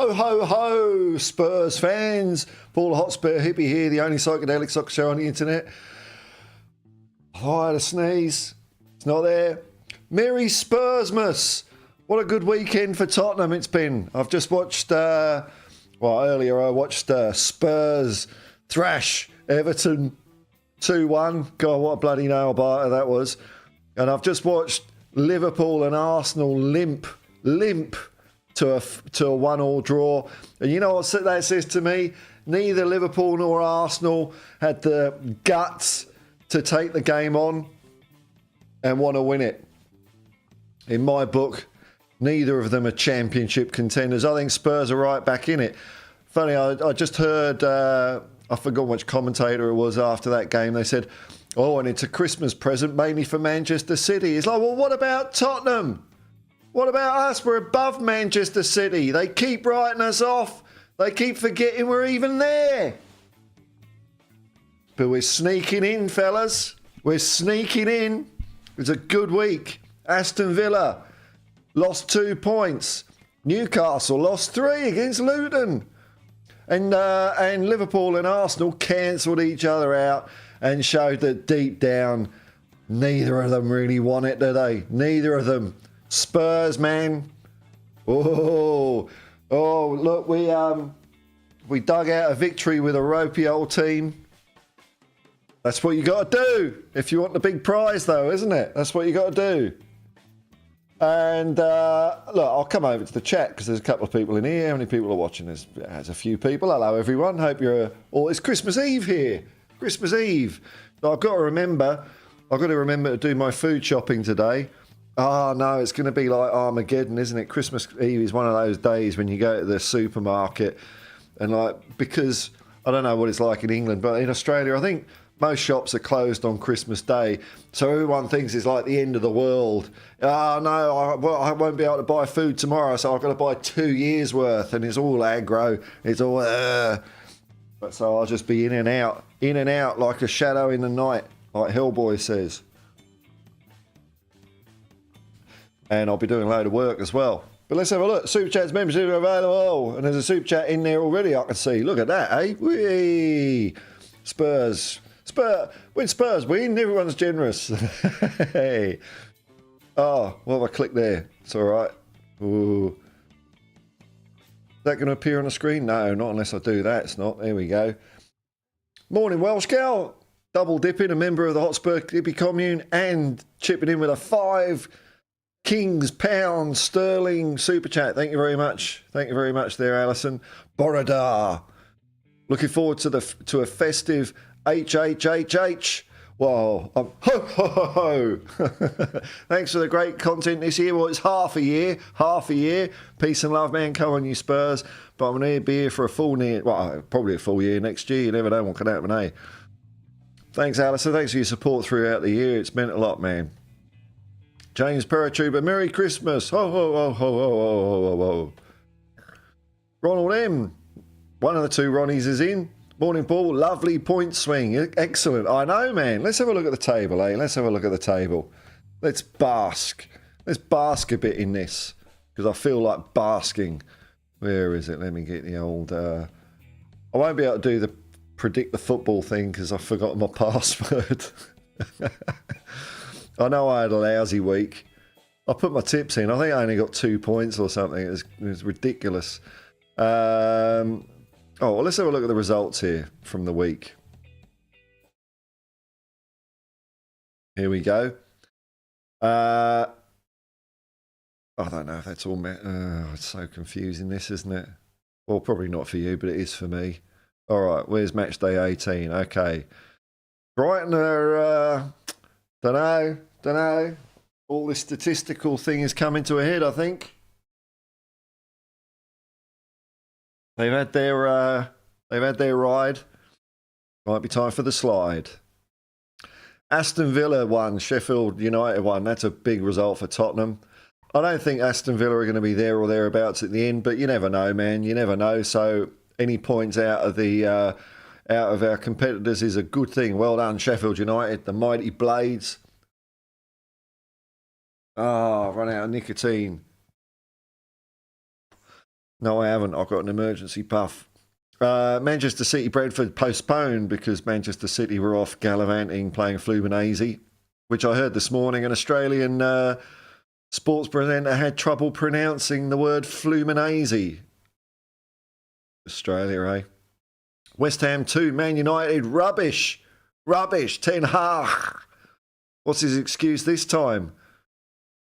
Ho, ho, ho, Spurs fans. Paul Hotspur Hippie here, the only psychedelic soccer show on the internet. Oh, I had a sneeze. It's not there. Merry Spursmas. What a good weekend for Tottenham it's been. I've just watched, earlier I watched Spurs thrash Everton 2-1. God, what a bloody nail biter that was. And I've just watched Liverpool and Arsenal limp to a 1-1 draw. And you know what that says to me? Neither Liverpool nor Arsenal had the guts to take the game on and want to win it. In my book, neither of them are championship contenders. I think Spurs are right back in it. Funny, I just heard, I forgot which commentator it was after that game. They said, oh, and it's a Christmas present mainly for Manchester City. It's like, well, what about Tottenham? What about us? We're above Manchester City. They keep writing us off. They keep forgetting we're even there. But we're sneaking in, fellas. We're sneaking in. It was a good week. Aston Villa lost 2 points. Newcastle lost 3 against Luton. And Liverpool and Arsenal cancelled each other out and showed that deep down, neither of them really want it, do they? Neither of them. Spurs, man. Oh, look, we dug out a victory with a ropey old team. That's what you got to do if you want the big prize, though, isn't it? That's what you got to do. And look, I'll come over to the chat because there's a couple of people in here. How many people are watching? There's a few people. Hello, everyone. Hope you're all. It's Christmas Eve here. Christmas Eve. Now, I've got to remember to do my food shopping today. Oh, no, it's going to be like Armageddon, isn't it? Christmas Eve is one of those days when you go to the supermarket and because I don't know what it's like in England, but in Australia, I think most shops are closed on Christmas Day. So everyone thinks it's like the end of the world. Oh, no, I won't be able to buy food tomorrow, so I've got to buy 2 years' worth. And it's all aggro. It's all... But so I'll just be in and out like a shadow in the night, like Hellboy says. And I'll be doing a load of work as well. But let's have a look. Super Chat's membership available. And there's a Super Chat in there already, I can see. Look at that, eh? Whee! Spurs. When Spurs win, everyone's generous. Hey. Oh, what have I clicked there? It's all right. Ooh. Is that going to appear on the screen? No, not unless I do that. It's not. There we go. Morning, Welsh Gal. Double dipping, a member of the Hotspur Hippie Commune, and chipping in with a 5 Kings pound sterling super chat. Thank you very much. Thank you very much there, Alison. Borodar. Looking forward to a festive HHHH. Well, ho ho ho ho. Thanks for the great content this year. Well, it's half a year. Peace and love, man. Come on, you Spurs. But I'm going to be here for a full year. Well, probably a full year next year. You never know what can happen, eh? Thanks, Alison. Thanks for your support throughout the year. It's meant a lot, man. James Paratrooper, Merry Christmas. Ho, ho, ho, ho, ho, ho, ho, ho. Ronald M. One of the two Ronnies is in. Morning, Paul. Lovely point swing. Excellent. I know, man. Let's have a look at the table, eh? Let's have a look at the table. Let's bask. Let's bask a bit in this because I feel like basking. Where is it? Let me get the old... I won't be able to do the predict the football thing because I've forgotten my password. I know I had a lousy week. I put my tips in. I think I only got 2 points or something. It was ridiculous. Oh, well, let's have a look at the results here from the week. Here we go. I don't know if that's all... it's so confusing, this, isn't it? Well, probably not for you, but it is for me. All right, where's match day 18? Okay. Brighton are... Don't know. All this statistical thing is coming to a head, I think. They've had their ride. Might be time for the slide. Aston Villa won, Sheffield United won. That's a big result for Tottenham. I don't think Aston Villa are going to be there or thereabouts at the end, but you never know, man. You never know. So any points out of our competitors is a good thing. Well done, Sheffield United, the mighty Blades. Oh, run out of nicotine. No, I haven't. I've got an emergency puff. Manchester City Brentford postponed because Manchester City were off gallivanting playing Fluminense, which I heard this morning an Australian sports presenter had trouble pronouncing the word Fluminense. Australia, eh? West Ham 2, Man United, rubbish. Rubbish, Ten Hag. What's his excuse this time?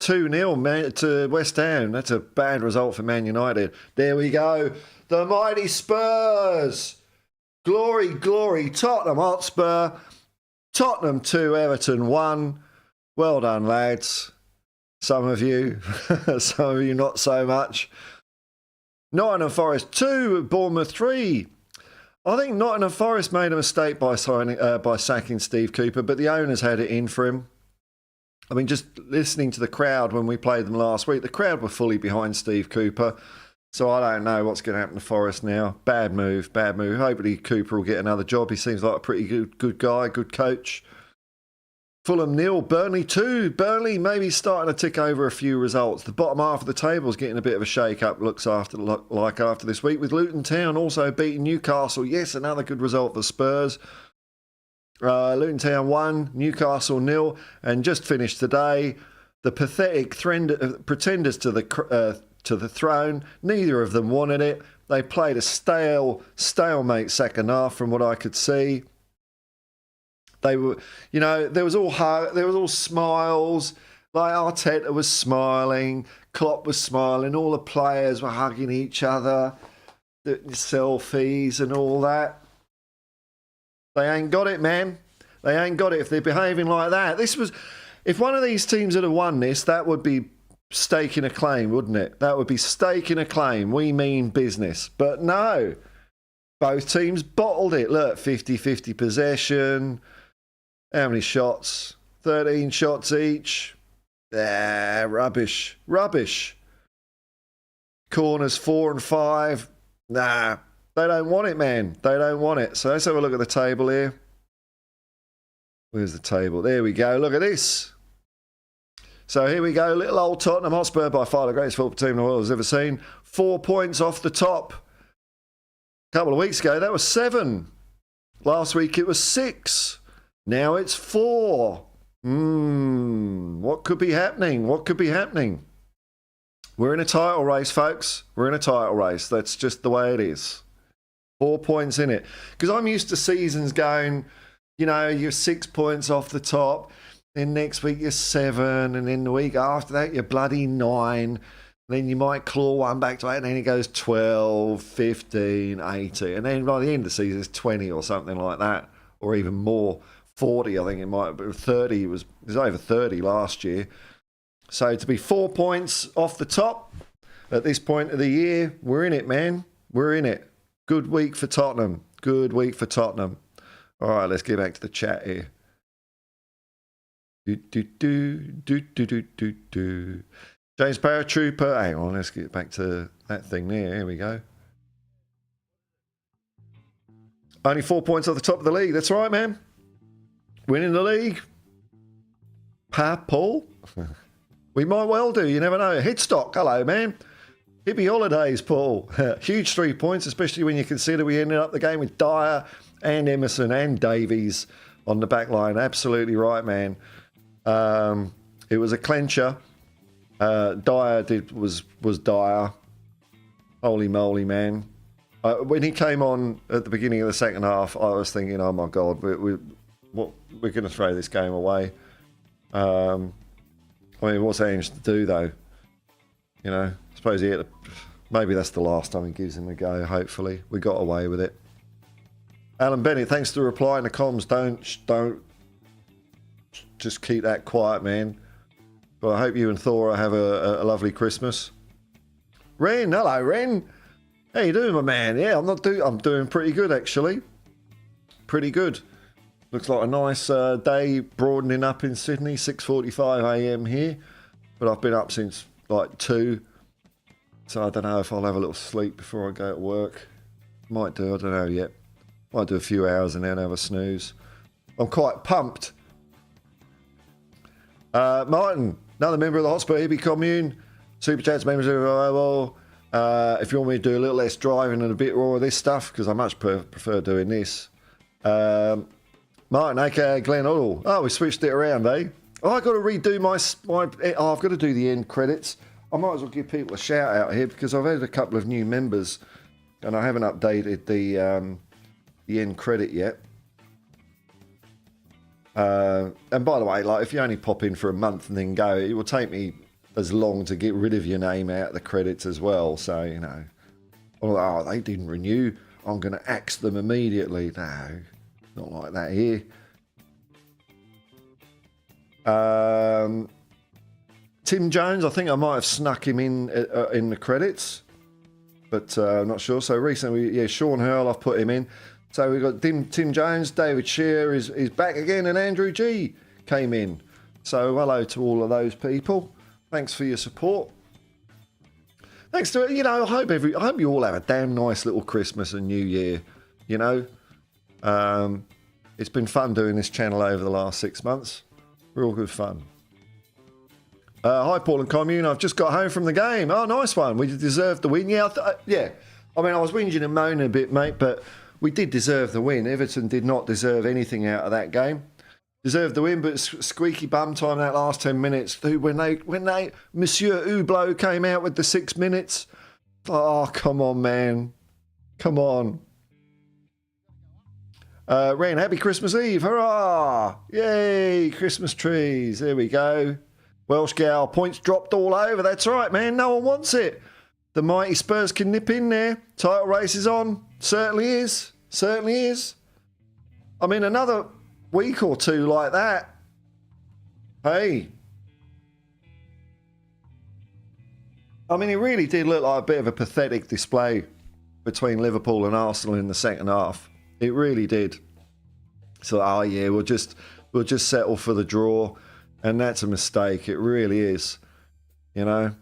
2-0 to West Ham. That's a bad result for Man United. There we go. The mighty Spurs. Glory, glory. Tottenham Hotspur. Tottenham 2, Everton 1. Well done, lads. Some of you. Some of you not so much. Nottingham Forest 2, Bournemouth 3. I think Nottingham Forest made a mistake by sacking Steve Cooper, but the owners had it in for him. I mean, just listening to the crowd when we played them last week, the crowd were fully behind Steve Cooper. So I don't know what's going to happen to Forest now. Bad move, bad move. Hopefully Cooper will get another job. He seems like a pretty good guy, good coach. Fulham 0, Burnley 2. Burnley maybe starting to tick over a few results. The bottom half of the table is getting a bit of a shake-up, looks after this week, with Luton Town also beating Newcastle. Yes, another good result for Spurs. Luton Town 1, Newcastle 0, and just finished today, the pathetic pretenders to the throne. Neither of them wanted it. They played a stalemate second half from what I could see. They were, there was all smiles. Like Arteta was smiling, Klopp was smiling, all the players were hugging each other, the selfies and all that. They ain't got it, man. They ain't got it if they're behaving like that. If one of these teams had won this, that would be staking a claim, wouldn't it? That would be staking a claim. We mean business. But no, both teams bottled it. Look, 50-50 possession. How many shots? 13 shots each. Rubbish. Rubbish. Corners 4 and 5. Nah, they don't want it, man. They don't want it. So let's have a look at the table here. Where's the table? There we go. Look at this. So here we go. Little old Tottenham Hotspur, by far the greatest football team the world has ever seen. 4 points off the top. A couple of weeks ago, that was 7. Last week, it was 6. Now it's 4. What could be happening? What could be happening? We're in a title race, folks. We're in a title race. That's just the way it is. 4 points in it. Because I'm used to seasons going, you're 6 points off the top. Then next week you're 7. And then the week after that you're bloody 9. Then you might claw one back to 8. And then it goes 12, 15, 18. And then by the end of the season it's 20 or something like that. Or even more. 40, I think it might be. 30, it was over 30 last year. So to be 4 points off the top at this point of the year, we're in it, man. We're in it. Good week for Tottenham. Good week for Tottenham. All right, let's get back to the chat here. James Paratrooper. Hang on, let's get back to that thing there. Here we go. Only 4 points off the top of the league. That's right, man. Winning the league. Paul? We might well do. You never know. Headstock. Hello, man. Hippie holidays, Paul. Huge 3 points, especially when you consider we ended up the game with Dyer and Emerson and Davies on the back line. Absolutely right, man. It was a clencher. Dyer was Dyer. Holy moly, man. When he came on at the beginning of the second half, I was thinking, oh my God, we're going to throw this game away. I mean, what's Ange to do, though? I suppose maybe that's the last time he gives him a go, hopefully. We got away with it. Alan Bennett, thanks for the reply in the comms. Don't just keep that quiet, man. But I hope you and Thora have a lovely Christmas. Ren, hello, Ren. How you doing, my man? Yeah, I'm doing pretty good, actually. Pretty good. Looks like a nice day broadening up in Sydney, 6:45 a.m. here. But I've been up since like 2. So I don't know if I'll have a little sleep before I go to work. Might do, I don't know yet. Might do a few hours and then have a snooze. I'm quite pumped. Martin, another member of the Hotspur Hippie commune. Super Chats members available. If you want me to do a little less driving and a bit more of this stuff, because I much prefer doing this. Martin, aka Glenn Hoddle. Oh, we switched it around, eh? Oh, I've got to redo my I've got to do the end credits. I might as well give people a shout out here because I've had a couple of new members and I haven't updated the end credit yet. And by the way, like if you only pop in for a month and then go, it will take me as long to get rid of your name out of the credits as well. So, you know, oh, they didn't renew, I'm going to axe them immediately. No, not like that here. Tim Jones, I think I might have snuck him in the credits, but I'm not sure. So recently, yeah, Sean Hurl, I've put him in. So we've got Tim Jones, David Shearer is back again, and Andrew G came in. So hello to all of those people. Thanks for your support. Thanks to, you know, I hope you all have a damn nice little Christmas and New Year. You know, it's been fun doing this channel over the last 6 months. Real good fun. Hi, Paul and Commune. I've just got home from the game. Oh, nice one. We deserved the win. Yeah, yeah. I mean, I was whinging and moaning a bit, mate, but we did deserve the win. Everton did not deserve anything out of that game. Deserved the win, but squeaky bum time that last 10 minutes. When Monsieur Hublot came out with the 6 minutes. Oh, come on, man. Come on. Ren, happy Christmas Eve. Hurrah! Yay, Christmas trees. There we go. Welsh gal, points dropped all over. That's right, man. No one wants it. The mighty Spurs can nip in there. Title race is on. Certainly is. Certainly is. I mean, another week or two like that. Hey. I mean, it really did look like a bit of a pathetic display between Liverpool and Arsenal in the second half. It really did. So, oh yeah, we'll just settle for the draw. And that's a mistake. It really is. You know? At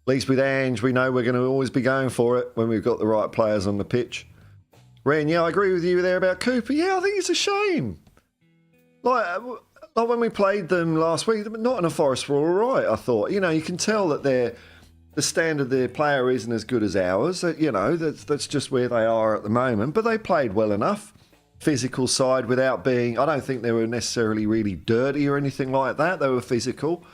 least with Ange, we know we're going to always be going for it when we've got the right players on the pitch. Ren, yeah, I agree with you there about Cooper. Yeah, I think it's a shame. Like when we played them last week, Nottingham Forest were all right, I thought. You know, you can tell that the standard of their player isn't as good as ours. You know, that's just where they are at the moment. But they played well enough. Physical side without being... I don't think they were necessarily really dirty or anything like that. They were physical.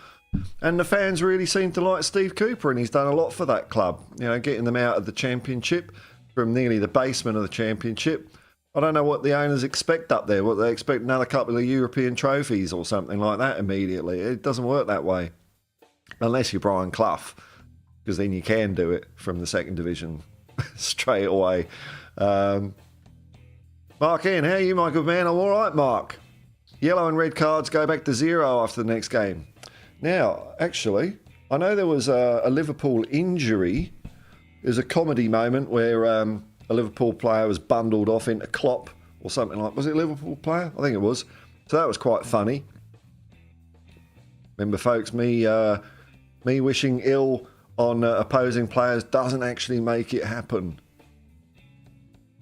And the fans really seem to like Steve Cooper, and he's done a lot for that club. You know, getting them out of the Championship from nearly the basement of the Championship. I don't know what the owners expect up there. What they expect, another couple of European trophies or something like that immediately. It doesn't work that way. Unless you're Brian Clough, because then you can do it from the second division straight away. Mark Ian, how are you, my good man? I'm all right, Mark. Yellow and red cards go back to 0 after the next game. Now, actually, I know there was a Liverpool injury. There's a comedy moment where a Liverpool player was bundled off into Klopp or something like... Was it a Liverpool player? I think it was. So that was quite funny. Remember, folks, me wishing ill on opposing players doesn't actually make it happen.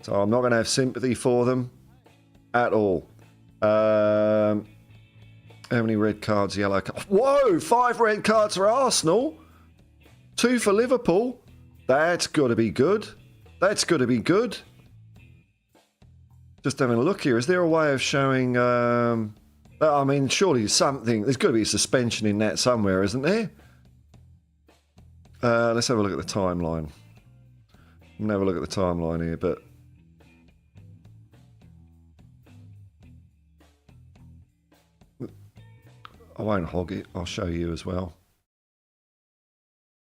So I'm not going to have sympathy for them at all. How many red cards, yellow cards? Whoa, 5 red cards for Arsenal. 2 for Liverpool. That's got to be good. That's got to be good. Just having a look here. Is there a way of showing... I mean, surely something... There's got to be a suspension in that somewhere, isn't there? Let's have a look at the timeline. I'm going to have a look at the timeline here, but... I won't hog it. I'll show you as well.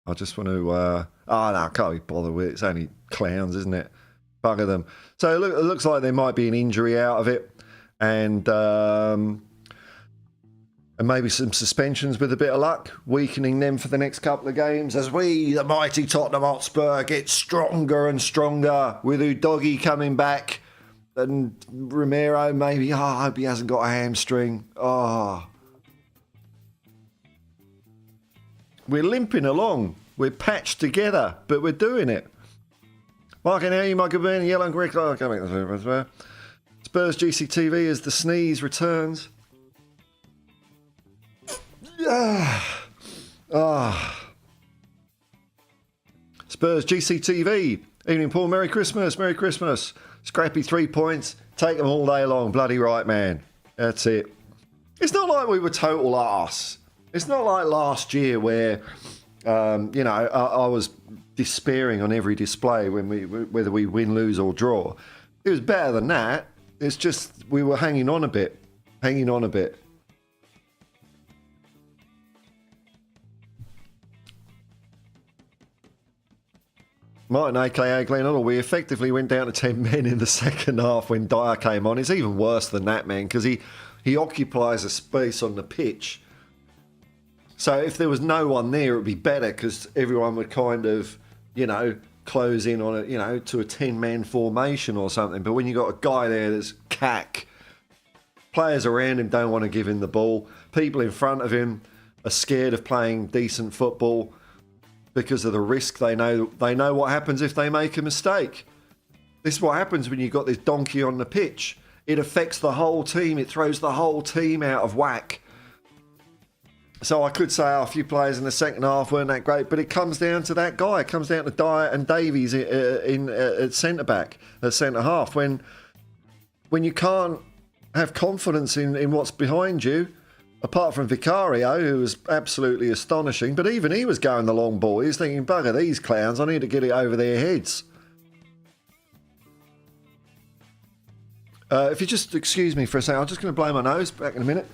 I just want to... oh, no, I can't be bothered with it. It's only clowns, isn't it? Bugger them. So it looks like there might be an injury out of it. And maybe some suspensions with a bit of luck, weakening them for the next couple of games as we, the mighty Tottenham Hotspur, get stronger and stronger with Udogie coming back. And Romero, maybe... Oh, I hope he hasn't got a hamstring. Oh... We're limping along. We're patched together, but we're doing it. Mark and you, my good man, yellow and grey. Oh, come back. Spurs GCTV as the sneeze returns. Spurs Spurs GCTV. Evening, Paul. Merry Christmas. Merry Christmas. Scrappy 3 points. Take them all day long. Bloody right, man. That's it. It's not like we were total arse. It's not like last year where, I was despairing on every display whether we win, lose or draw. It was better than that. It's just we were hanging on a bit. Martin, aka Glenn Hoddle, we effectively went down to 10 men in the second half when Dyer came on. It's even worse than that, man, because he occupies a space on the pitch. So if there was no one there, it would be better because everyone would kind of, close in on it, to a 10-man formation or something. But when you got a guy there that's cack, players around him don't want to give him the ball. People in front of him are scared of playing decent football because of the risk. They know what happens if they make a mistake. This is what happens when you've got this donkey on the pitch. It affects the whole team. It throws the whole team out of whack. So I could say a few players in the second half weren't that great, but it comes down to that guy. It comes down to Dyer and Davies at centre-back, at centre-half. When you can't have confidence in what's behind you, apart from Vicario, who was absolutely astonishing, but even he was going the long ball. He was thinking, bugger these clowns, I need to get it over their heads. If you just excuse me for a second, I'm just going to blow my nose. Back in a minute.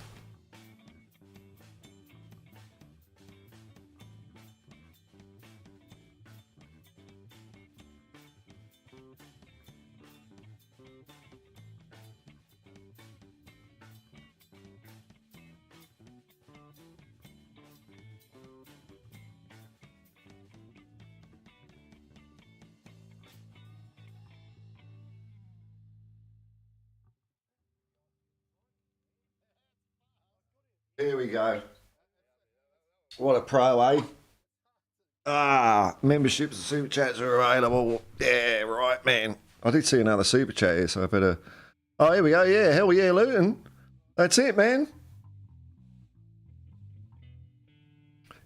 Here we go. What a pro, eh? Memberships and super chats are available. Yeah, right, man. I did see another super chat here, so I better... Oh, here we go. Yeah, hell yeah, Luton. That's it, man.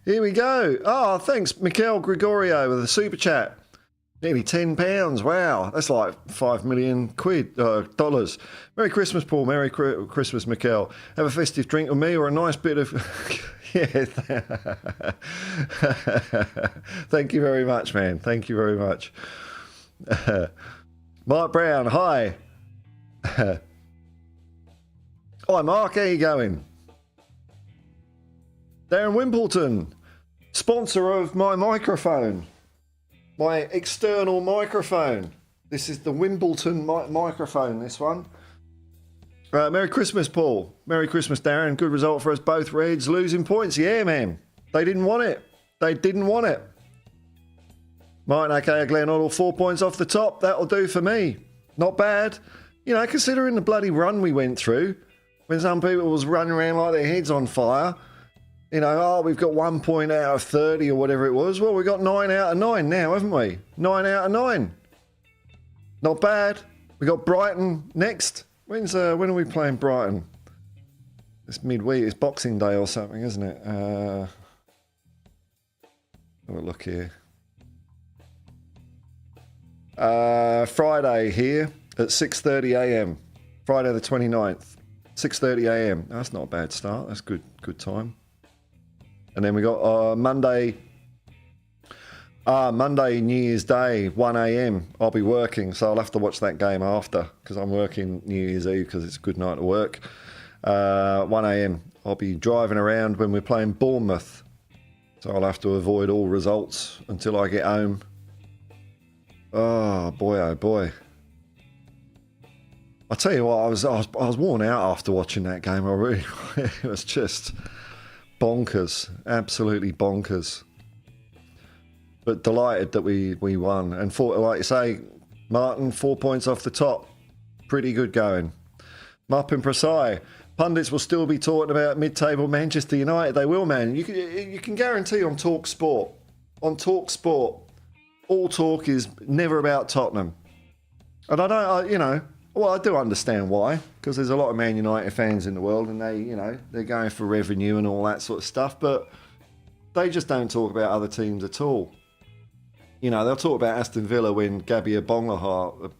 Here we go. Oh, thanks, Mikel Gregorio with a super chat. Nearly £10. Wow, that's like 5 million dollars. Merry Christmas, Paul. Merry Christmas, Mikel. Have a festive drink with me or a nice bit of... yeah. Thank you very much, man. Thank you very much. Mark Brown, hi. Hi, Mark. How you going? Darren Wimbledon, sponsor of my microphone. My external microphone. This is the Wimbledon microphone, this one. Merry Christmas, Paul. Merry Christmas, Darren. Good result for us both. Reds losing points. Yeah, man. They didn't want it. They didn't want it. Martin, aka Glenn Hoddle, 4 points off the top. That'll do for me. Not bad. Considering the bloody run we went through, when some people was running around like their heads on fire, we've got 1 point out of 30 or whatever it was. Well, we got 9 out of 9 now, haven't we? 9 out of 9. Not bad. We got Brighton next. When are we playing Brighton? It's midweek. It's Boxing Day or something, isn't it? Have a look here. Friday here at 6:30 a.m. Friday the 29th. 6:30 a.m. That's not a bad start. That's good time. And then we got Monday, New Year's Day, 1 a.m. I'll be working, so I'll have to watch that game after because I'm working New Year's Eve because it's a good night to work. 1 a.m. I'll be driving around when we're playing Bournemouth, so I'll have to avoid all results until I get home. Oh boy. I tell you what, I was worn out after watching that game. It was just bonkers, absolutely bonkers. But delighted that we won. And like you say, Martin, 4 points off the top. Pretty good going. Mupp and Presai. Pundits will still be talking about mid-table Manchester United. They will, man. You can guarantee on Talk Sport. On Talk Sport, all talk is never about Tottenham. And I do understand why, because there's a lot of Man United fans in the world and they're going for revenue and all that sort of stuff, but they just don't talk about other teams at all. You know, they'll talk about Aston Villa when Gabby Agbonlahar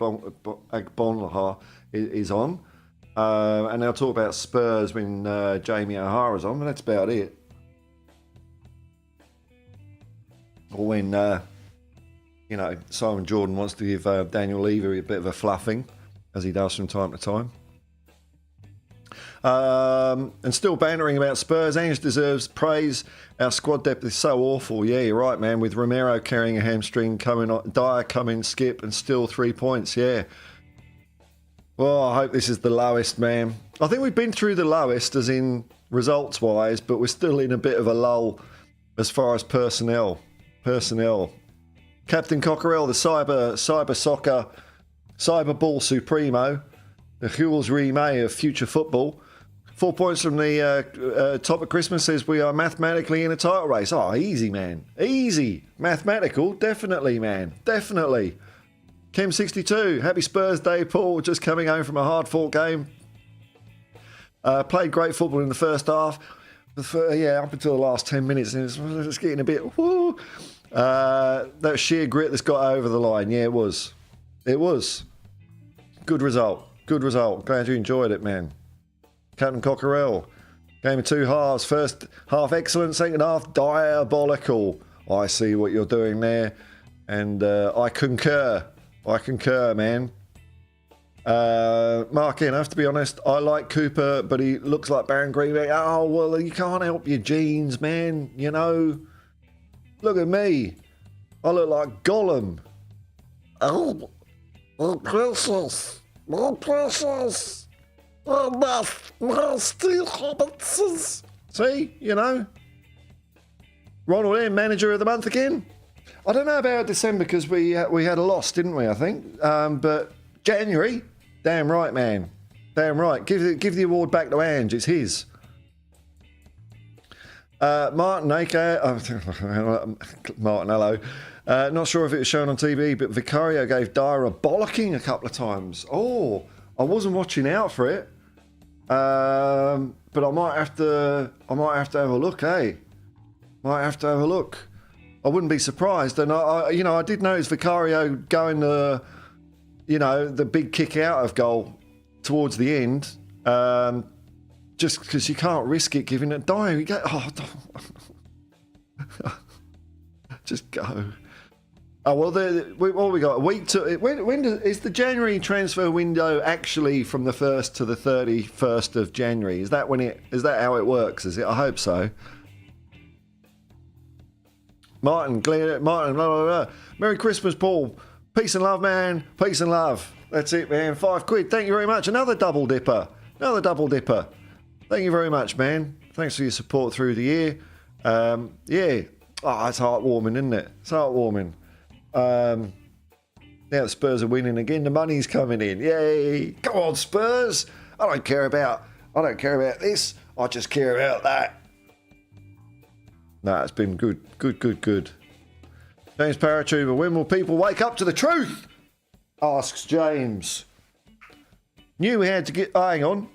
is on. And they'll talk about Spurs when Jamie O'Hara's on, but that's about it. Or when, you know, Simon Jordan wants to give Daniel Levy a bit of a fluffing, as he does from time to time. And still bantering about Spurs. Ange deserves praise. Our squad depth is so awful. Yeah, you're right, man. With Romero carrying a hamstring, Dyer coming, skip, and still 3 points. Yeah. Well, I hope this is the lowest, man. I think we've been through the lowest, as in results-wise, but we're still in a bit of a lull as far as personnel. Captain Cockerell, the cyber soccer, cyber ball supremo, the Jules Rimet of future football. 4 points from the top of Christmas says we are mathematically in a title race. Oh, easy, man. Easy. Mathematical. Definitely, man. Definitely. Kim62. Happy Spurs Day, Paul. Just coming home from a hard-fought game. Played great football in the first half. Yeah, up until the last 10 minutes. And it's getting a bit... Woo. That sheer grit that's got over the line. Yeah, it was. It was. Good result. Good result. Glad you enjoyed it, man. Captain Cockerell. Game of two halves. First half excellent. Second half diabolical. I see what you're doing there. And I concur. I concur, man. Mark in, I have to be honest. I like Cooper, but he looks like Baron Greenberg. Oh, well, you can't help your genes, man. You know. Look at me. I look like Gollum. Oh, precious. More precious. See, you know. Ronald M, manager of the month again. I don't know about December because we had a loss, didn't we? I think, but January, damn right, man, damn right. Give the award back to Ange. It's his. Martin, Martin, hello. Not sure if it was shown on TV, but Vicario gave Dyer a bollocking a couple of times. Oh, I wasn't watching out for it. But I might have to have a look, eh? Might have to have a look. I wouldn't be surprised. And I did notice Vicario going the big kick out of goal towards the end. Just because you can't risk it giving it Dyer. You go, just go. Oh, well, what we got? A week to... When is the January transfer window actually from the 1st to the 31st of January? Is that how it works, is it? I hope so. Martin, blah, blah, blah. Merry Christmas, Paul. Peace and love, man. Peace and love. That's it, man. £5. Thank you very much. Another double dipper. Thank you very much, man. Thanks for your support through the year. Yeah. Oh, it's heartwarming, isn't it? It's heartwarming. Now the Spurs are winning again. The money's coming in. Yay! Come on, Spurs! I don't care about this. I just care about that. No, it's been good. James Parachuber, when will people wake up to the truth? Asks James. Knew we had to get. Oh, hang on.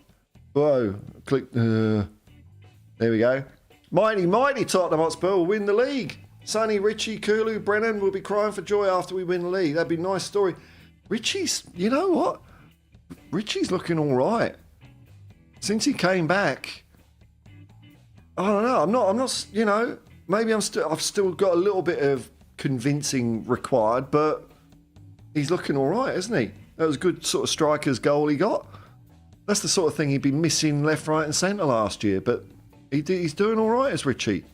Whoa! Click. There we go. Mighty Tottenham Hotspur will win the league. Sonny, Richie, Kulu, Brennan will be crying for joy after we win the league. That'd be a nice story. Richie's, you know what? Richie's looking all right. Since he came back, I don't know. I'm not, you know, maybe I've still got a little bit of convincing required, but he's looking all right, isn't he? That was a good sort of striker's goal he got. That's the sort of thing he'd been missing left, right and centre last year, but he's doing all right as Richie.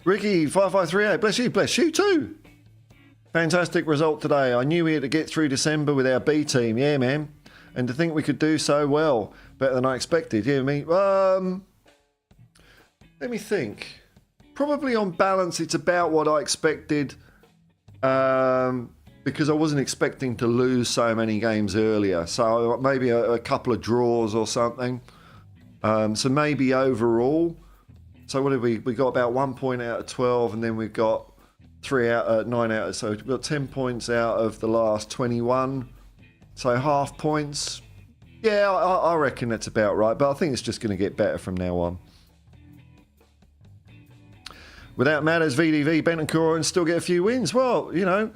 Ricky 5538, bless you too. Fantastic result today. I knew we had to get through December with our B team, yeah, man. And to think we could do so well, better than I expected. Yeah, let me think. Probably on balance, it's about what I expected, because I wasn't expecting to lose so many games earlier. So maybe a couple of draws or something. So maybe overall. So what did we got about 1 point out of 12, and then we've got 9 out of, so we've got 10 points out of the last 21. So half points. Yeah, I reckon that's about right, but I think it's just going to get better from now on. Without Matters, VDV, Bentancur, and still get a few wins. Well, you know,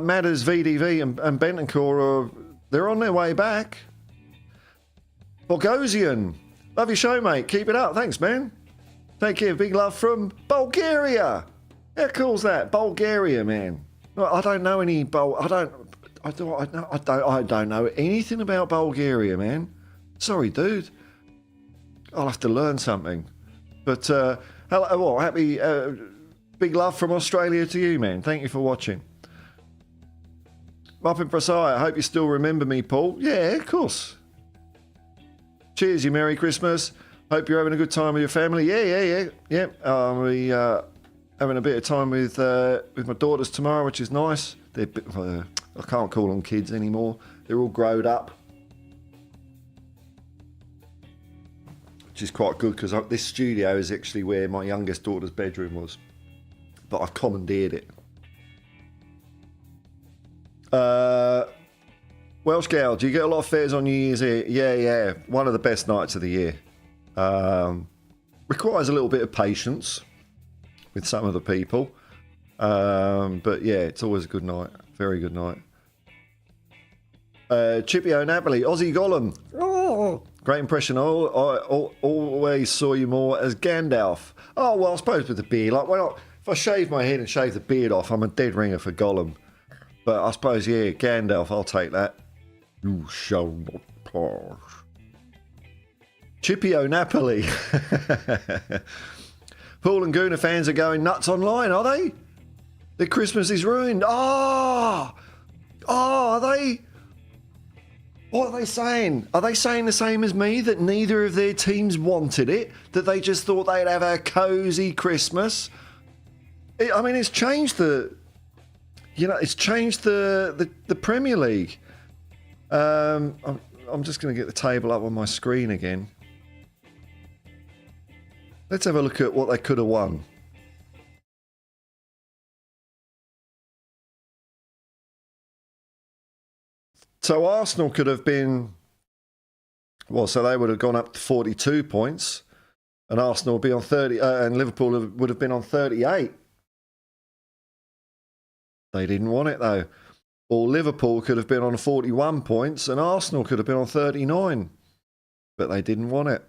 Matters, VDV, and Bentancur, they're on their way back. Bogosian, love your show, mate. Keep it up. Thanks, man. Take care. Big love from Bulgaria. How cool's that? Bulgaria, man. I don't know any I don't know anything about Bulgaria, man. Sorry, dude. I'll have to learn something. But hello, happy big love from Australia to you, man. Thank you for watching. Up in Prasai, I hope you still remember me, Paul. Yeah, of course. Cheers, you Merry Christmas. Hope you're having a good time with your family. Yeah. We having a bit of time with my daughters tomorrow, which is nice. They're I can't call them kids anymore. They're all grown up, which is quite good because this studio is actually where my youngest daughter's bedroom was, but I've commandeered it. Welsh Gal, do you get a lot of fares on New Year's Eve? Yeah. One of the best nights of the year. Requires a little bit of patience with some of the people. But yeah, it's always a good night. Very good night. Chippy O'Napoli, Aussie Gollum. Oh, great impression. I always saw you more as Gandalf. Oh, well, I suppose with the beard. Like, well, if I shave my head and shave the beard off, I'm a dead ringer for Gollum. But I suppose, yeah, Gandalf, I'll take that. You shall not pass. Chippy O'Napoli. Paul and Gooner fans are going nuts online, are they? Their Christmas is ruined. Are they? What are they saying? Are they saying the same as me, that neither of their teams wanted it? That they just thought they'd have a cosy Christmas? It's changed the... it's changed the Premier League. I'm just going to get the table up on my screen again. Let's have a look at what they could have won. So Arsenal could have been... Well, so they would have gone up to 42 points. And Arsenal would be on 30... and Liverpool would have been on 38. They didn't want it, though. Or Liverpool could have been on 41 points and Arsenal could have been on 39. But they didn't want it.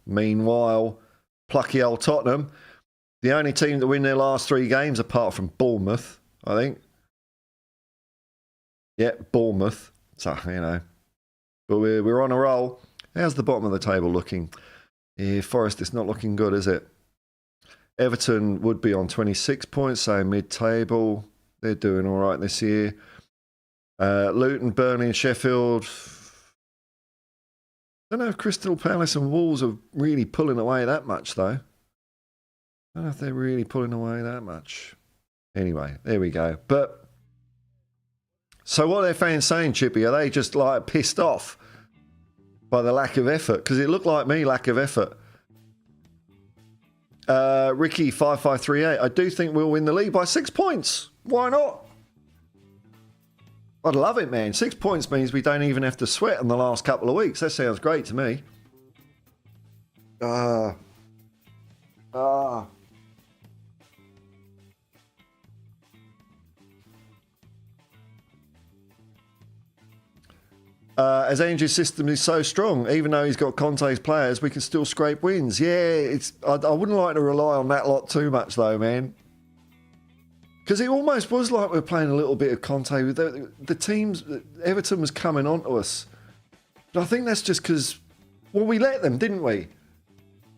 Meanwhile, plucky old Tottenham, the only team to win their last 3 games apart from Bournemouth, I think. Yeah, Bournemouth. So, But we're on a roll. How's the bottom of the table looking? Yeah, Forest is not looking good, is it? Everton would be on 26 points, so mid-table. They're doing all right this year. Luton, Burnley and Sheffield. I don't know if Crystal Palace and Wolves are really pulling away that much, though. I don't know if they're really pulling away that much. Anyway, there we go. But, so what are their fans saying, Chippy? Are they just, like, pissed off by the lack of effort? Because it looked like me, lack of effort. Ricky 5538. I do think we'll win the league by 6 points. Why not? I'd love it, man. 6 points means we don't even have to sweat in the last couple of weeks. That sounds great to me. As Andrew's system is so strong, even though he's got Conte's players, we can still scrape wins. Yeah, I wouldn't like to rely on that lot too much, though, man. Because it almost was like we were playing a little bit of Conte. With the teams, Everton was coming on to us. But I think that's just because, well, we let them, didn't we?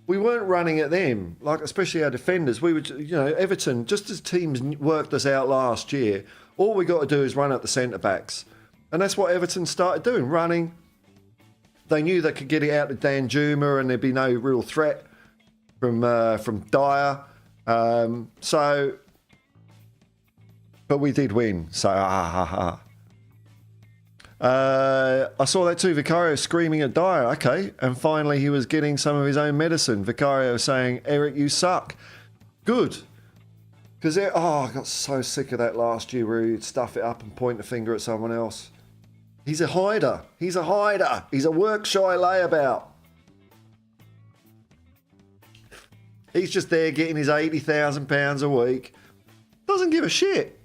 We weren't running at them, like especially our defenders. We were, Everton, just as teams worked us out last year, all we got to do is run at the centre-backs. And that's what Everton started doing, running. They knew they could get it out to Danjuma and there'd be no real threat from Dyer. But we did win, so I saw that too, Vicario screaming at Dyer, okay, and finally he was getting some of his own medicine. Vicario saying, Eric, you suck. Good. Because, I got so sick of that last year where he'd stuff it up and point the finger at someone else. He's a hider. He's a hider. He's a work-shy layabout. He's just there getting his £80,000 a week. Doesn't give a shit.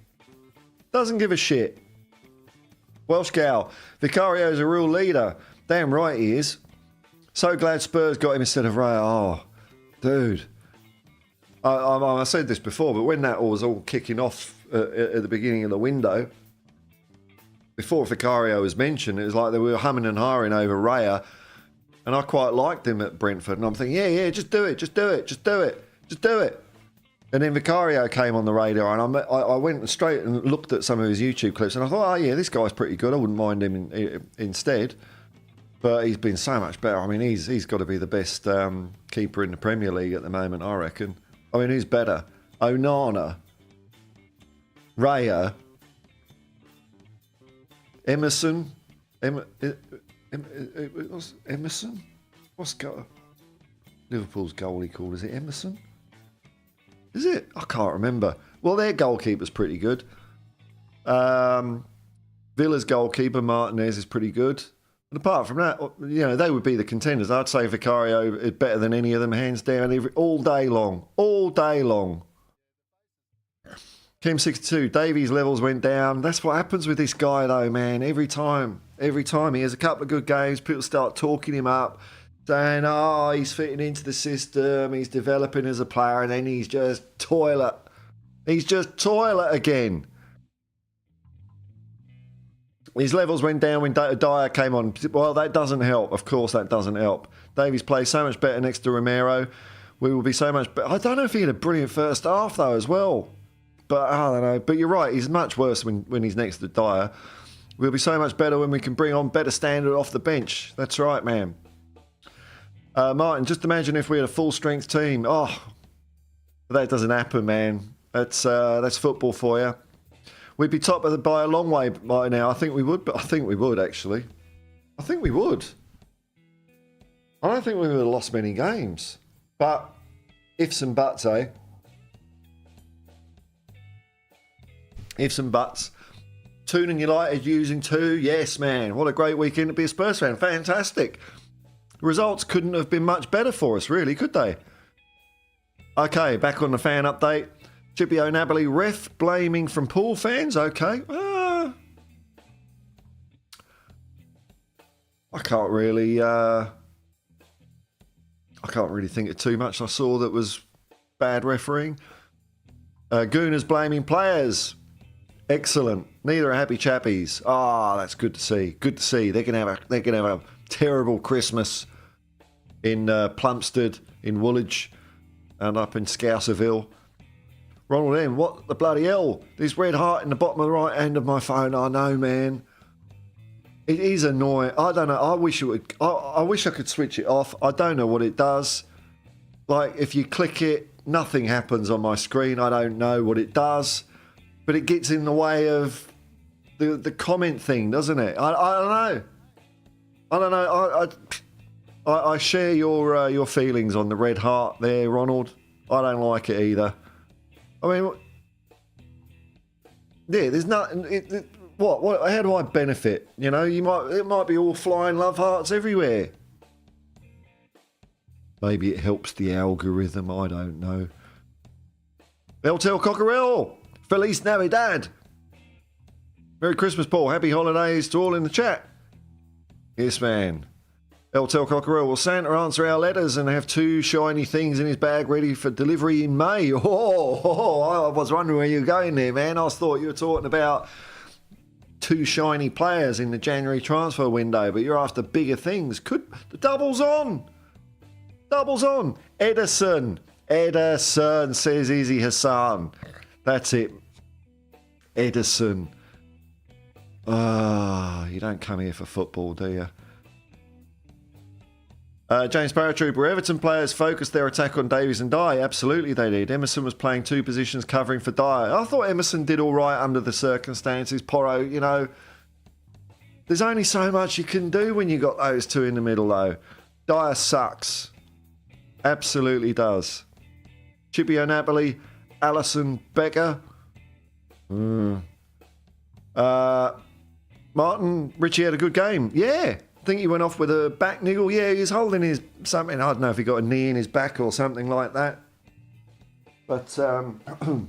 Doesn't give a shit. Welsh gal. Vicario's a real leader. Damn right he is. So glad Spurs got him instead of Ray. Oh, dude. I said this before, but when that was all kicking off at the beginning of the window, before Vicario was mentioned, it was like they were humming and hawing over Raya, and I quite liked him at Brentford, and I'm thinking, yeah, just do it. And then Vicario came on the radar, and I went straight and looked at some of his YouTube clips, and I thought, oh yeah, this guy's pretty good. I wouldn't mind him instead. But he's been so much better. I mean, he's got to be the best keeper in the Premier League at the moment, I reckon. I mean, who's better? Onana, Raya, Emerson, Emerson? What's Liverpool's goalie called? Is it Emerson? Is it? I can't remember. Well, their goalkeeper's pretty good. Villa's goalkeeper, Martinez, is pretty good. And apart from that, you know, they would be the contenders. I'd say Vicario is better than any of them, hands down, all day long. All day long. Kim62, Davies' levels went down. That's what happens with this guy, though, man. Every time he has a couple of good games, people start talking him up, saying, oh, he's fitting into the system, he's developing as a player, and then he's just toilet. He's just toilet again. His levels went down when Dyer came on. Well, that doesn't help. Of course, that doesn't help. Davies plays so much better next to Romero. We will be so much better. I don't know if he had a brilliant first half, though, as well. But I don't know. But you're right. He's much worse when he's next to Dyer. We'll be so much better when we can bring on better standard off the bench. That's right, man. Martin, just imagine if we had a full-strength team. Oh, that doesn't happen, man. That's football for you. We'd be top by a long way by now. I think we would, but I think we would, actually. I think we would. I don't think we would have lost many games. But, ifs and buts, eh? Ifs and buts. Tuning United using 2. Yes, man. What a great weekend to be a Spurs fan. Fantastic. The results couldn't have been much better for us, really, could they? Okay, back on the fan update. Scipio Napoli ref blaming from Pool fans. Okay. I can't really think of too much I saw that was bad refereeing. Gooners blaming players. Excellent. Neither are happy chappies. That's good to see. Good to see. They're gonna have a terrible Christmas in Plumstead, in Woolwich, and up in Scouserville. Ronald M, what the bloody hell? This red heart in the bottom of the right hand of my phone. I know, man. It is annoying. I don't know. I wish it would. I wish I could switch it off. I don't know what it does. Like, if you click it, nothing happens on my screen. I don't know what it does. But it gets in the way of the comment thing, doesn't it? I don't know. I don't know. I share your feelings on the red heart there, Ronald. I don't like it either. I mean, yeah, there's nothing. What? How do I benefit? You know, it might be all flying love hearts everywhere. Maybe it helps the algorithm. I don't know. Beltel Cockerel, Feliz Navidad. Merry Christmas, Paul. Happy holidays to all in the chat. Yes, man. Eltel Cockerel, will Santa answer our letters and have 2 shiny things in his bag ready for delivery in May? I was wondering where you were going there, man. I thought you were talking about 2 shiny players in the January transfer window, but you're after bigger things. The double's on. Double's on. Edison, says Izzy Hassan. That's it. Edison. You don't come here for football, do you? James Paratrooper, Everton players focused their attack on Davies and Dyer. Absolutely they did. Emerson was playing 2 positions covering for Dyer. I thought Emerson did all right under the circumstances. Porro, you know, there's only so much you can do when you got those 2 in the middle, though. Dyer sucks. Absolutely does. Scipio Napoli, Allison Becker. Martin, Richie had a good game. Yeah. I think he went off with a back niggle. Yeah, he was holding his something. I don't know if he got a knee in his back or something like that. But uh-oh.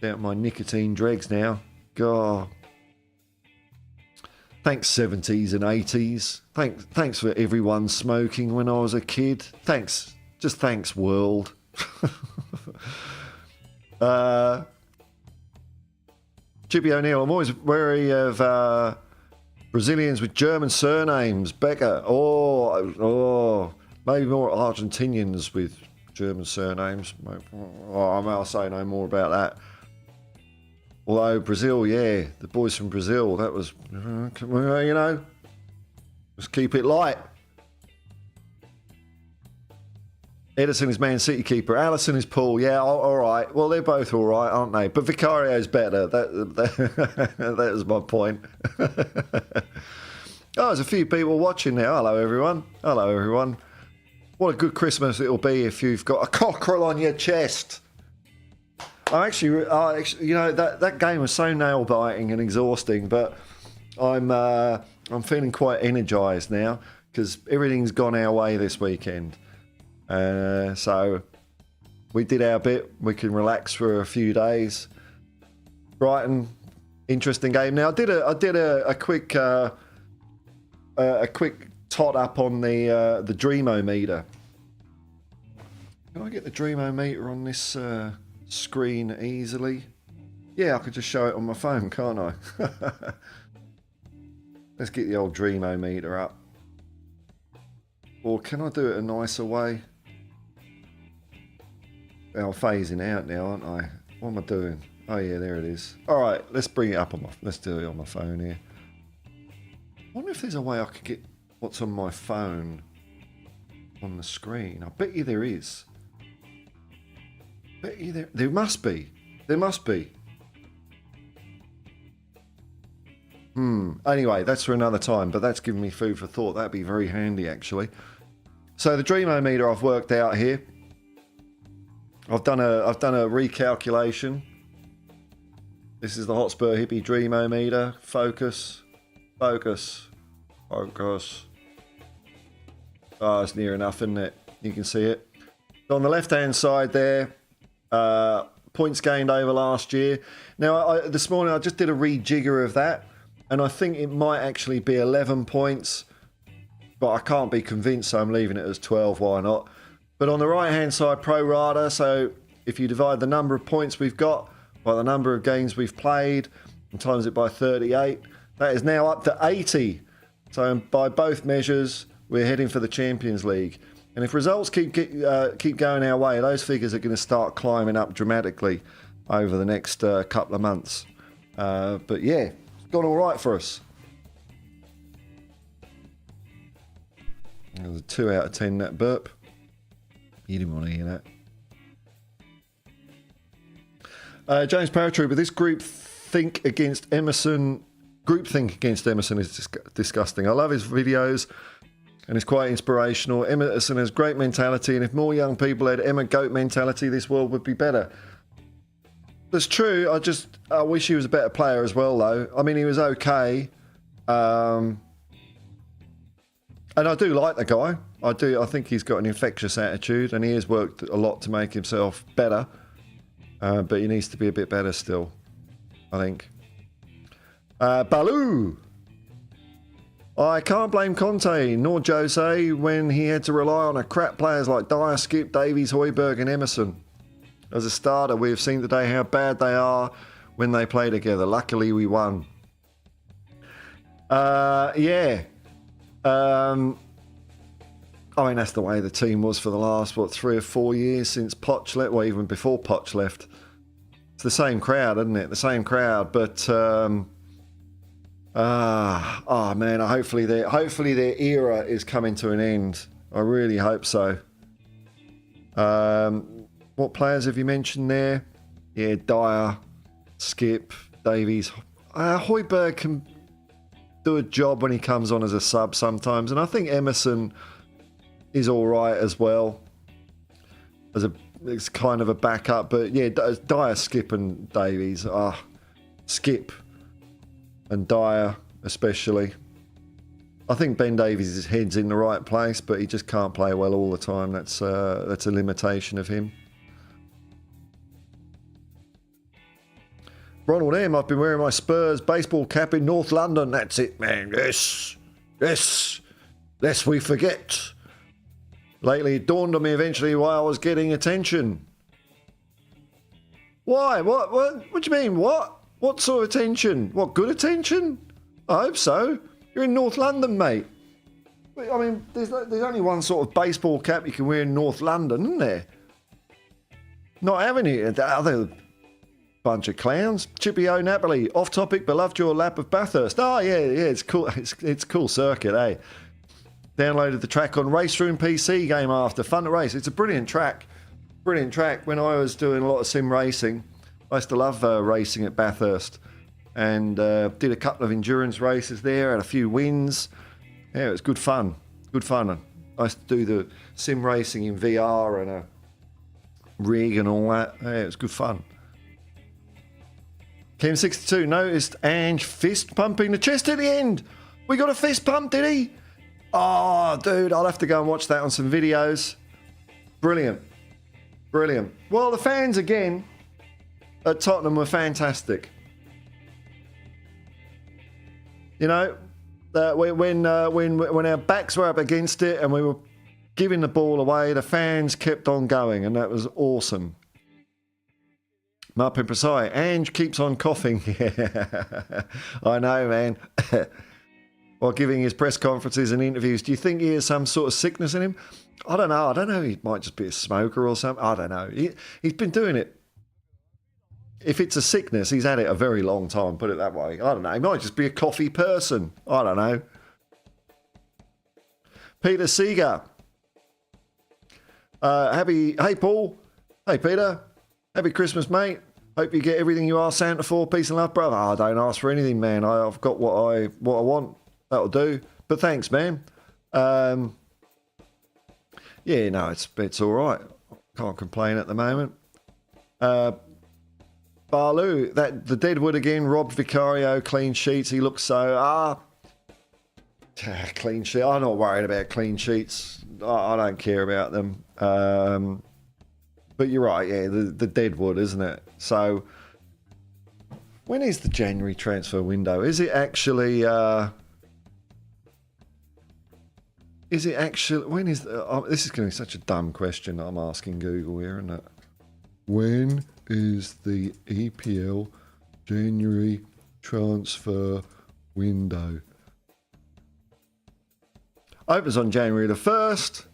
Out my nicotine dregs now. God. Thanks 70s and 80s. Thanks for everyone smoking when I was a kid. Thanks. Just thanks, world. Chippy O'Neill, I'm always wary of Brazilians with German surnames. Becker. Oh, maybe more Argentinians with German surnames. I'll say no more about that. Although Brazil, yeah, the boys from Brazil, that was, you know, just keep it light. Edison is Man City keeper. Allison is Paul. Yeah, all right. Well, they're both all right, aren't they? But Vicario's better. That was my point. Oh, there's a few people watching now. Hello, everyone. Hello, everyone. What a good Christmas it'll be if you've got a cockerel on your chest. I actually, you know, that game was so nail biting and exhausting, but I'm feeling quite energised now because everything's gone our way this weekend. So we did our bit. We can relax for a few days. Brighton, interesting game. Now I did a quick tot up on the Dreamo-meter. Can I get the Dreamo-meter on this screen easily? Yeah, I could just show it on my phone, can't I? Let's get the old Dreamo-meter up. Or can I do it a nicer way? I'm phasing out now, aren't I? What am I doing? Oh yeah, there it is. All right, let's bring it up on let's do it on my phone here. I wonder if there's a way I could get what's on my phone on the screen. I bet you there is. Bet you there must be. There must be. Anyway, that's for another time, but that's given me food for thought. That'd be very handy, actually. So the Dreamo-meter I've worked out here. I've done a recalculation. This is the Hotspur Hippie Dreamo-meter. Focus. Oh, it's near enough, isn't it? You can see it. So on the left-hand side there, points gained over last year. Now, this morning I just did a rejigger of that, and I think it might actually be 11 points, but I can't be convinced, so I'm leaving it as 12. Why not? But on the right-hand side, pro rata, so if you divide the number of points we've got by the number of games we've played and times it by 38, that is now up to 80. So by both measures, we're heading for the Champions League. And if results keep going our way, those figures are going to start climbing up dramatically over the next couple of months. But yeah, it's gone all right for us. There's a 2 out of 10 net burp. You didn't want to hear that. James Paratrooper, this groupthink against Emerson is disgusting. I love his videos and it's quite inspirational. Emerson has great mentality, and if more young people had Emma Goat mentality, this world would be better. That's true. I wish he was a better player as well, though. I mean, he was okay. And I do like the guy. I think he's got an infectious attitude, and he has worked a lot to make himself better. But he needs to be a bit better still, I think. Baloo! I can't blame Conte nor Jose when he had to rely on a crap players like Dyer, Skip, Davies, Højbjerg and Emerson. As a starter, we have seen today how bad they are when they play together. Luckily, we won. Yeah. I mean, that's the way the team was for the last, 3 or 4 years since Poch left, well, even before Poch left. It's the same crowd, isn't it? The same crowd, but man, hopefully their era is coming to an end. I really hope so. What players have you mentioned there? Yeah, Dyer, Skip, Davies. Højbjerg can do a job when he comes on as a sub sometimes, and I think Emerson is all right as well. It's kind of a backup, but yeah, Dyer, Skip, and Davies. Skip and Dyer especially. I think Ben Davies' head's in the right place, but he just can't play well all the time. That's a limitation of him. Ronald M, I've been wearing my Spurs baseball cap in North London. That's it, man. Yes. Yes. Lest we forget. Lately, it dawned on me eventually why I was getting attention. Why? What do you mean? What sort of attention? What, good attention? I hope so. You're in North London, mate. I mean, there's only one sort of baseball cap you can wear in North London, isn't there? Not having it. Other bunch of clowns. Chippy O Napoli, off topic, but loved your lap of Bathurst. Oh yeah, it's cool. It's cool circuit, eh? Downloaded the track on Race Room PC game after. Fun to race. It's a brilliant track. Brilliant track. When I was doing a lot of sim racing, I used to love racing at Bathurst, and did a couple of endurance races there. Had a few wins. Yeah, it was good fun. Good fun. I used to do the sim racing in VR and a rig and all that. Yeah, it was good fun. Kim62 noticed Ange fist pumping the chest at the end. We got a fist pump, did he? Oh, dude, I'll have to go and watch that on some videos. Brilliant. Brilliant. Well, the fans again at Tottenham were fantastic. You know, when our backs were up against it and we were giving the ball away, the fans kept on going, and that was awesome. Marpin Prasai, Ange keeps on coughing. Yeah, I know, man. While giving his press conferences and interviews, do you think he has some sort of sickness in him? I don't know. He might just be a smoker or something. I don't know. He's been doing it. If it's a sickness, he's had it a very long time, put it that way. I don't know. He might just be a coffee person. I don't know. Peter Seeger. Hey, Paul. Hey, Peter. Happy Christmas, mate. Hope you get everything you ask Santa for. Peace and love, brother. I don't ask for anything, man. I've got what I want. That'll do. But thanks, man. Yeah, no, it's all right. Can't complain at the moment. Barlu, the Deadwood again. Robbed Vicario, clean sheets. He looks so clean sheet. I'm not worried about clean sheets. I don't care about them. But you're right, yeah, the Deadwood, isn't it? So, when is the January transfer window? Is it actually? When is? This is going to be such a dumb question I'm asking Google here, isn't it? When is the EPL January transfer window? Opens on January the 1st.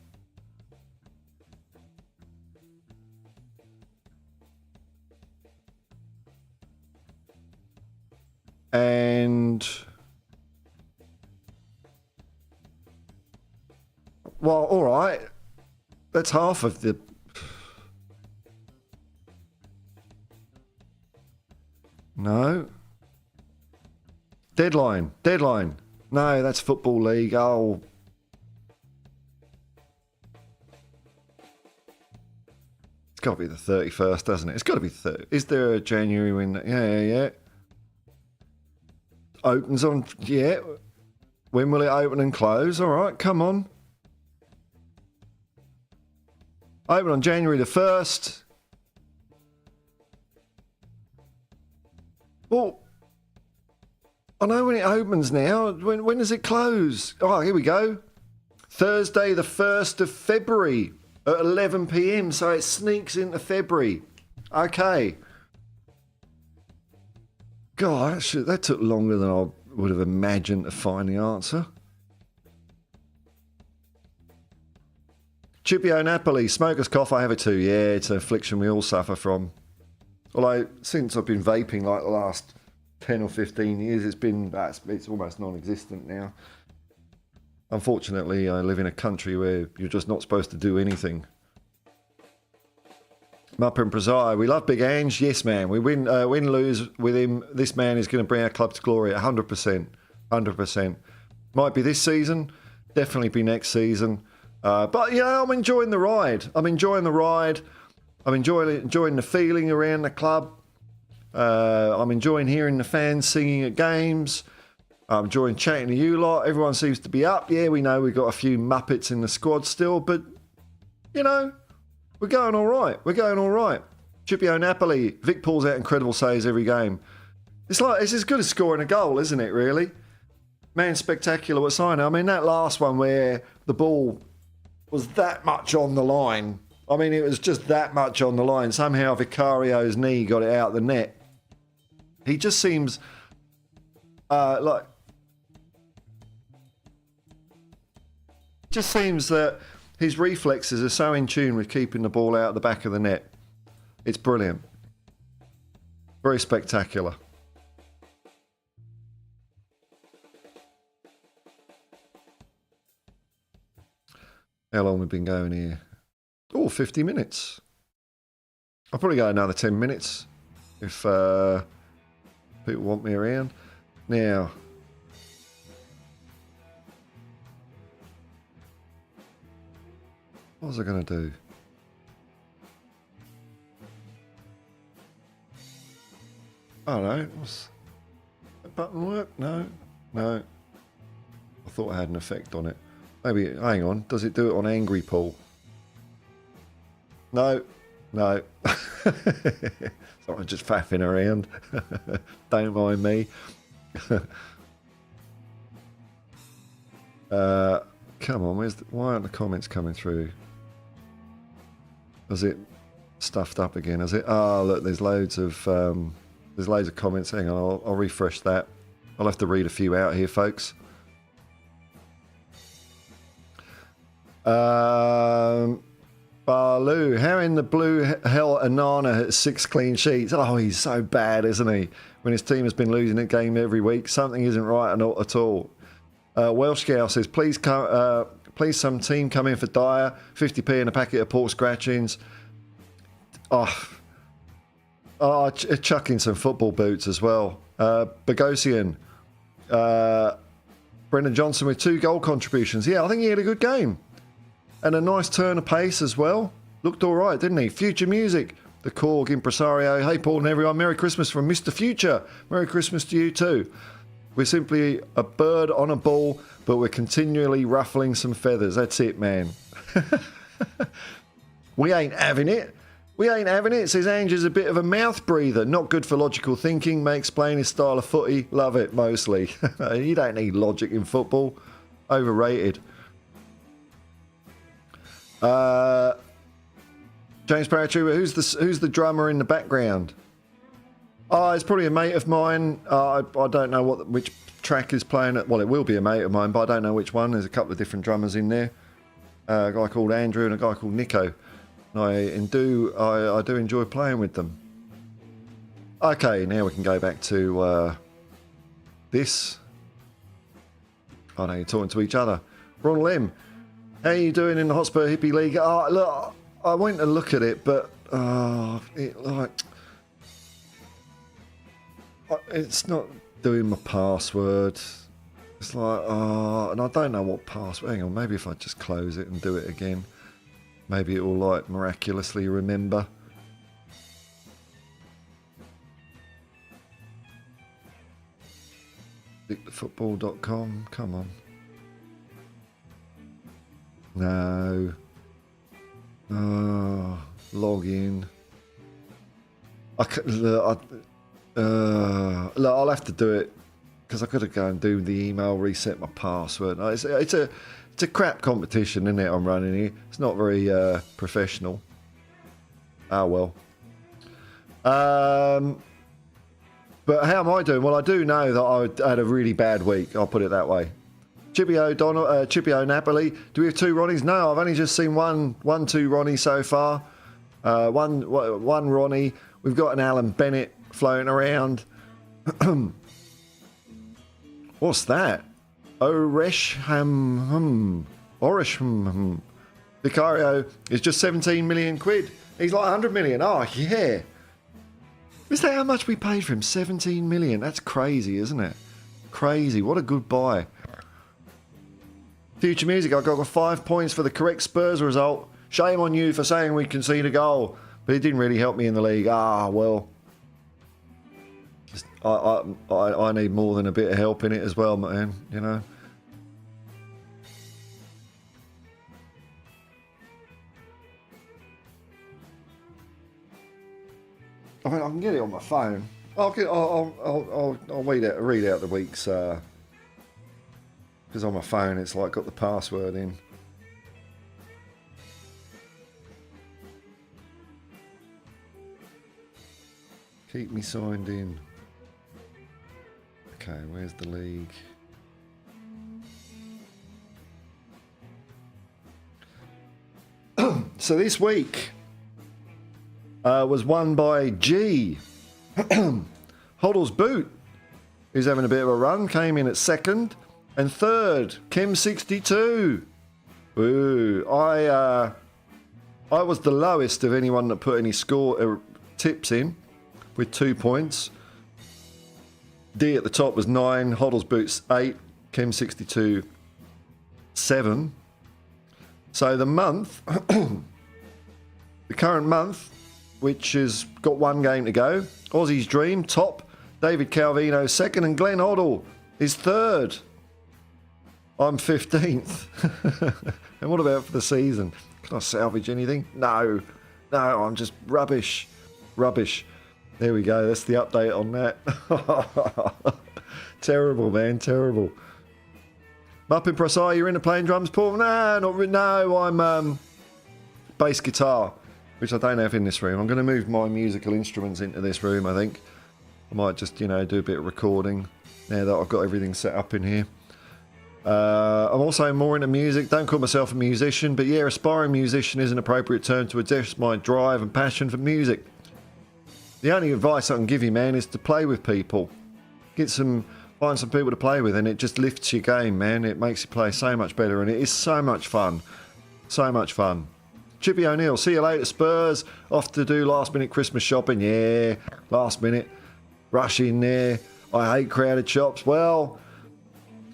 And well, all right, that's half of the. No. Deadline. No, that's Football League. Oh. It's got to be the 31st, doesn't it? It's got to be 30. Is there a January window? Yeah. Opens on, yeah. When will it open and close? All right, come on. Open on January the 1st. Well, I know when it opens now. When does it close? Oh, here we go. Thursday the 1st of February at 11 p.m. So it sneaks into February. Okay. God, that took longer than I would have imagined to find the answer. Chippy O Napoli, smoker's cough, I have it too. Yeah, it's an affliction we all suffer from. Although, since I've been vaping like the last 10 or 15 years, it's almost non-existent now. Unfortunately, I live in a country where you're just not supposed to do anything. Mupp and Prezai, we love Big Ange. Yes, man. We win, lose with him. This man is going to bring our club to glory 100%. 100%. Might be this season. Definitely be next season. But, you know, I'm enjoying the ride. I'm enjoying the feeling around the club. I'm enjoying hearing the fans singing at games. I'm enjoying chatting to you lot. Everyone seems to be up. Yeah, we know we've got a few Muppets in the squad still, but, you know, we're going all right. We're going all right. Chipio Napoli. Vic pulls out incredible saves every game. It's as good as scoring a goal, isn't it, really? Man, spectacular what signing. I mean, that last one where the ball was that much on the line. I mean, it was just that much on the line. Somehow Vicario's knee got it out the net. He just seems like... Just seems that his reflexes are so in tune with keeping the ball out the back of the net. It's brilliant. Very spectacular. How long have we been going here? Oh, 50 minutes. I'll probably go another 10 minutes if people want me around. Now, what was I going to do? I don't know. What's that button work? No. I thought I had an effect on it. Maybe, hang on, does it do it on Angry Paul? No. Sorry, I'm just faffing around. Don't mind me. Come on, why aren't the comments coming through? Is it stuffed up again? Is it? Oh, look, there's loads of comments. Hang on, I'll refresh that. I'll have to read a few out here, folks. Barloo, how in the blue hell Anana has 6 clean sheets? Oh, he's so bad, isn't he? When his team has been losing a game every week, something isn't right at all. Welsh Gal says, please some team come in for Dyer, 50p and a packet of pork scratchings. Chuck in some football boots as well. Bogosian, Brendan Johnson with 2 goal contributions. Yeah, I think he had a good game. And a nice turn of pace as well. Looked all right, didn't he? Future Music, the Korg Impresario. Hey, Paul and everyone, Merry Christmas from Mr. Future. Merry Christmas to you too. We're simply a bird on a ball, but we're continually ruffling some feathers. That's it, man. We ain't having it. Says Ange's a bit of a mouth breather. Not good for logical thinking. May explain his style of footy. Love it, mostly. You don't need logic in football. Overrated. James Paratrooper, who's the drummer in the background? Oh, it's probably a mate of mine. I don't know which track is playing. Well, it will be a mate of mine, but I don't know which one. There's a couple of different drummers in there. A guy called Andrew and a guy called Nico. I do enjoy playing with them. Okay, now we can go back to this. Oh no, you're talking to each other. Ron Lim, how are you doing in the Hotspur Hippie League? Oh, look, I went to look at it, but it's not doing my password. It's like, and I don't know what password. Hang on, maybe if I just close it and do it again, maybe it will like miraculously remember. Football.com, come on. No. Log in. Look, I'll have to do it because I've got to go and do the email, reset my password. It's a crap competition, isn't it? I'm running here. It's not very professional. Ah, well. But how am I doing? Well, I do know that I had a really bad week. I'll put it that way. Chipio Napoli. Do we have 2 Ronnies? No, I've only just seen one 2 Ronnie so far. One Ronnie. We've got an Alan Bennett floating around. What's that? Oresham. Vicario is just 17 million quid. He's like 100 million. Oh, yeah. Is that how much we paid for him? 17 million. That's crazy, isn't it? Crazy. What a good buy. Future Music, I got 5 points for the correct Spurs result. Shame on you for saying we concede a goal. But it didn't really help me in the league. Ah, well. I need more than a bit of help in it as well, man. You know. I mean, I can get it on my phone. I'll read out the week's because on my phone it's like got the password in. Keep me signed in. Okay, where's the league? So this week was won by G. Hoddle's Boot, who's having a bit of a run, came in at second. And third, Kim62. Ooh, I was the lowest of anyone that put any score tips in, with 2 points. D at the top was 9, Hoddle's Boots 8, Kim62 7. So the month, the current month, which has got one game to go, Aussie's Dream top, David Calvino second, and Glenn Hoddle is third. I'm 15th. And what about for the season? Can I salvage anything? No, I'm just rubbish. There we go. That's the update on that. Terrible, man. Terrible. Muppin Prasai, you're into playing drums, Paul? No, I'm bass guitar, which I don't have in this room. I'm going to move my musical instruments into this room, I think. I might just, do a bit of recording now that I've got everything set up in here. I'm also more into music. Don't call myself a musician, but yeah, aspiring musician is an appropriate term to address my drive and passion for music. The only advice I can give you, man, is to play with people. Find some people to play with, and it just lifts your game, man. It makes you play so much better, and it is so much fun. So much fun. Chippy O'Neill, see you later, Spurs. Off to do last minute Christmas shopping. Yeah, last minute. Rush in there. I hate crowded shops. Well,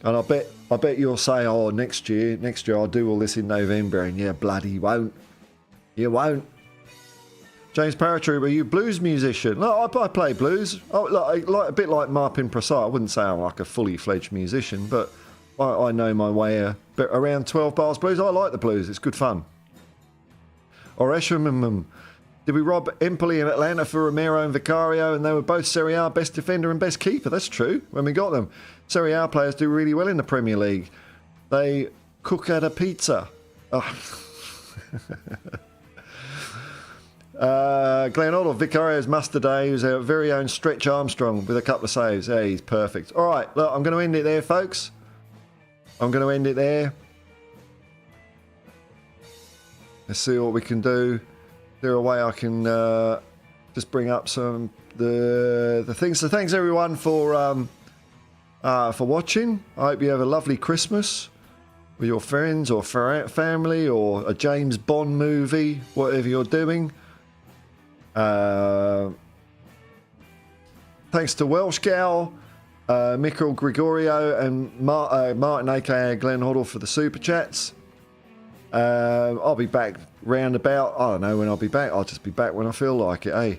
and I bet you'll say, oh, next year I'll do all this in November, and yeah, bloody won't. You won't. James Paratrooper, are you a blues musician? No, I play blues. Like a bit like Marpin Prasad. I wouldn't say I'm like a fully fledged musician, but I know my way around 12 bars blues. I like the blues. It's good fun. Or Eshelman, did we rob Empoli in Atlanta for Romero and Vicario, and they were both Serie A best defender and best keeper? That's true. When we got them, Serie A players do really well in the Premier League. They cook at a pizza. Oh. Glenn Hoddle, Vicario's Muster Day, who's our very own Stretch Armstrong with a couple of saves. Yeah, he's perfect. All right, look, I'm going to end it there, folks. I'm going to end it there. Let's see what we can do. Is there a way I can just bring up some the things? So thanks everyone for watching. I hope you have a lovely Christmas with your friends or family, or a James Bond movie, whatever you're doing. Thanks to Welsh Gal, Mikkel Gregorio, and Martin, aka Glenn Hoddle, for the super chats. I'll be back roundabout. I don't know when I'll be back. I'll just be back when I feel like it, eh?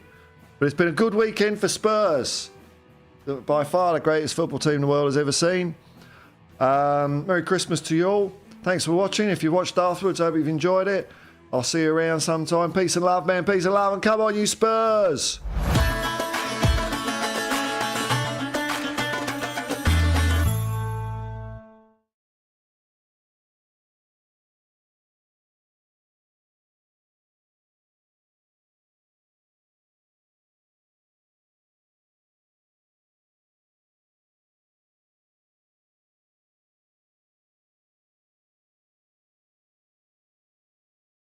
But it's been a good weekend for Spurs. By far the greatest football team the world has ever seen. Merry Christmas to you all. Thanks for watching. If you watched afterwards, I hope you've enjoyed it. I'll see you around sometime. Peace and love, man. Peace and love. And come on, you Spurs.